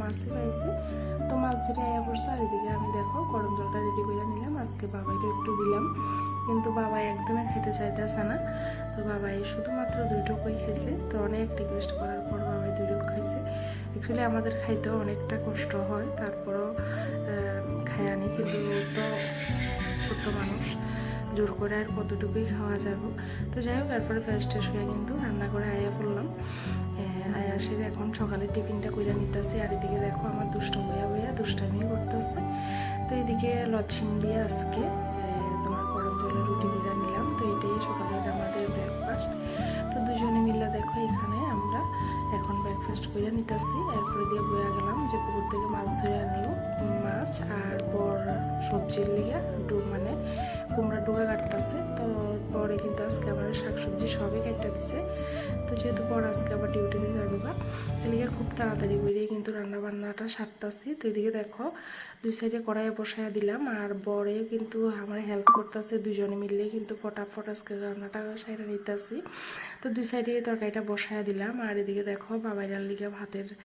মাছই পাইছে। তো মাছ ধরে আয়া পড়ছে। আর এদিকে আমি দেখো গরম জলটা রেডি করে নিলাম, আজকে বাবাইকে একটু দিলাম, কিন্তু বাবা একদমই খেতে চাইতেছে না। তো বাবাই শুধুমাত্র 2 টুকুই খেয়েছে। তো অনেক রিকোয়েস্ট করার পর বাবাই 2 টুক খাইছে। অ্যাকচুয়ালি আমাদের খাইতেও অনেকটা কষ্ট হয়, তারপরও খাই আনি, কিন্তু তো ছোট্ট মানুষ, জোর করে আর কতটুকুই খাওয়া যাবে। তো যাই হোক, এরপরে ফ্রেশ ট্রেশ হয়ে কিন্তু রান্না করে আয়া পড়লাম। আয়া আসে এখন সকালে টিফিনটা করে নিতেছি। আর এদিকে দেখো আমার দুষ্ট হইয়া দুষ্টামি করতেছে। তো এদিকে লচ্ছিম দিয়ে আজকে তোমার গরম জলের রুটি দিয়ে নিলাম। তো এটাই সকালের আমাদের ব্রেকফাস্ট। তো দুজনে মিলে দেখো এখানে আমরা এখন ব্রেকফাস্ট করে নিতেছি। এরপরে দিয়ে বইয়া গেলাম যে পুকুর থেকে মাছ ধরে আনলো, মাছ আর বড় সবজির লিগে মানে কুমড়া ডুগা কাটতেছে। তো পরে কিন্তু আজকে আবার শাকসবজি সবই কেটে দিছে। তো যেহেতু পর আজকে আবার ডিউটিতে যাবে বা এদিকে খুব তাড়াতাড়ি করে কিন্তু রান্না বান্নাটা সারতেছি। তো এদিকে দেখো 2 সাইডে কড়াইয়ে বসাইয়া দিলাম, আর বরে কিন্তু আমার হেল্প করতেছে। দুজনে মিলে কিন্তু ফটাফট আজকে রান্নাটা সাইডে নিতেছি। তো 2 সাইডে তরকারিটা বসাইয়া দিলাম। আর এদিকে দেখো বাবাইরার লিগে ভাতের